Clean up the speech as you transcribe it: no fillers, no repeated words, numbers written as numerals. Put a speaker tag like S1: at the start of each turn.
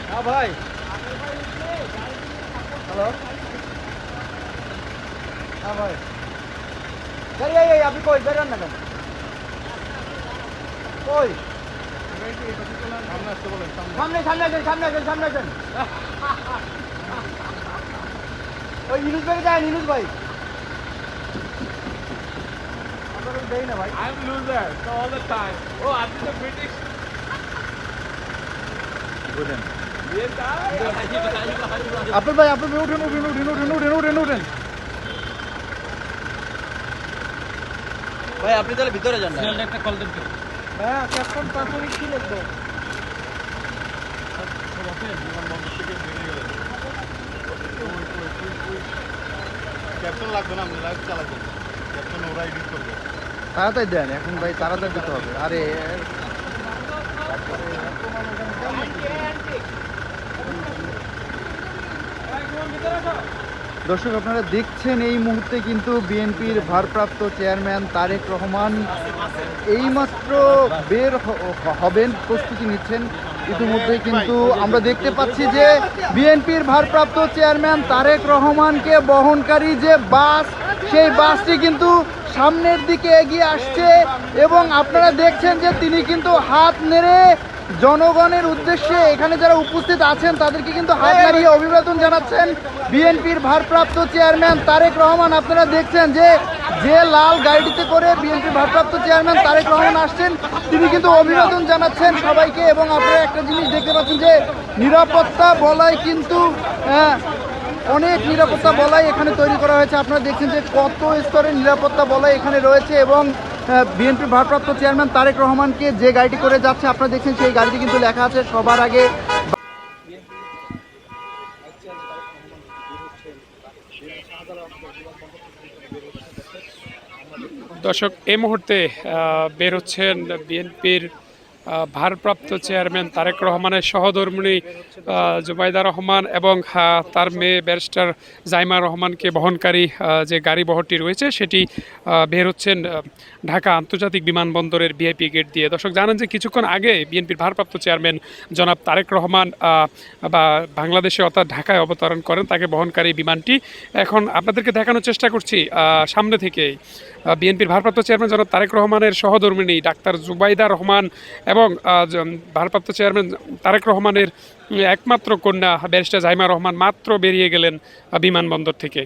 S1: হ্যাঁ ভাই, হ্যালো, হ্যাঁ ভাই, এই আপনি কই বেরোন না কেন? কই সামনে সামনে আসেন, সামনে আসেন, সামনে আসেন। ওই ইনুস ভাই যায়, ইনুস ভাই দেই না ভাই।
S2: I'm loser so all the time. Oh, I'm the British.
S1: Apple ভাই, আপেল ভাই উঠেন উঠেন উঠেন উঠেন উঠেন উঠেন উঠেন
S3: ভাই আপনি তাহলে ভিতরে যান না।
S2: একটা কল দেন তো।
S1: হ্যাঁ, ক্যাপ্টেন তারপরে কি লিখবো?
S4: ক্যাপ্টেন লাগবে না, আপনি লাইভ চালাবেন। ক্যাপ্টেন ওরা এডিট করবে।
S1: তাড়াতাড়ি দেন এখন ভাই, তাড়াতাড়ি দিতে হবে। আরে দর্শক, আপনারা দেখছেন এই মুহূর্তে কিন্তু বিএনপির ভারপ্রাপ্ত চেয়ারম্যান তারেক রহমান এইমাত্র বের হবেন, প্রস্তুতি নিচ্ছেন। ইতিমধ্যে কিন্তু আমরা দেখতে পাচ্ছি যে বিএনপির ভারপ্রাপ্ত চেয়ারম্যান তারেক রহমানকে বহনকারী যে বাস, সেই বাসটি কিন্তু সামনের দিকে এগিয়ে আসছে এবং আপনারা দেখছেন যে তিনি কিন্তু হাত নেড়ে জনগণের উদ্দেশ্যে, এখানে যারা উপস্থিত আছেন তাদেরকে কিন্তু হাত নাড়িয়ে অভিবাদন জানাচ্ছেন বিএনপির ভারপ্রাপ্ত চেয়ারম্যান তারেক রহমান। আপনারা দেখছেন যে লাল গাড়িটিতে করে বিএনপির ভারপ্রাপ্ত চেয়ারম্যান তারেক রহমান আসছেন, তিনি কিন্তু অভিবাদন জানাচ্ছেন সবাইকে। এবং আপনারা একটা জিনিস দেখতে পাচ্ছেন যে নিরাপত্তা বলয় কিন্তু অনেক নিরাপত্তা বলয় এখানে তৈরি করা হয়েছে। আপনারা দেখছেন যে কত স্তরের নিরাপত্তা বলয় এখানে রয়েছে এবং বিএনপির ভারপ্রাপ্ত চেয়ারম্যান তারেক রহমানকে যে গাড়িটি করে যাচ্ছে আপনারা দেখছেন সেই গাড়িটি কিন্তু লেখা আছে সবার আগে।
S5: দর্শক, এই মুহূর্তে বের হচ্ছেন বিএনপির ভারপ্রাপ্ত চেয়ারম্যান তারেক রহমানের সহধর্মিণী জুবাইদা রহমান এবং তার মেয়ে ব্যারিস্টার জাইমা রহমানকে বহনকারী যে গাড়ি বহরটি রয়েছে সেটি বের হচ্ছেন ঢাকা আন্তর্জাতিক বিমানবন্দরের ভিআইপি গেট দিয়ে। দর্শক, জানেন যে কিছুক্ষণ আগে বিএনপির ভারপ্রাপ্ত চেয়ারম্যান জনাব তারেক রহমান বা বাংলাদেশে অর্থাৎ ঢাকায় অবতরণ করেন, তাকে বহনকারী বিমানটি এখন আপনাদেরকে দেখানোর চেষ্টা করছি সামনে থেকেই। বিএনপির ভারপ্রাপ্ত চেয়ারম্যান জনাব তারেক রহমানের সহধর্মিণী ডাক্তার জুবাইদা রহমান এবং ভারপ্রাপ্ত চেয়ারম্যান তারেক রহমানের একমাত্র কন্যা ব্যারিস্টার জাইমা রহমান মাত্র বেরিয়ে গেলেন বিমানবন্দর থেকে।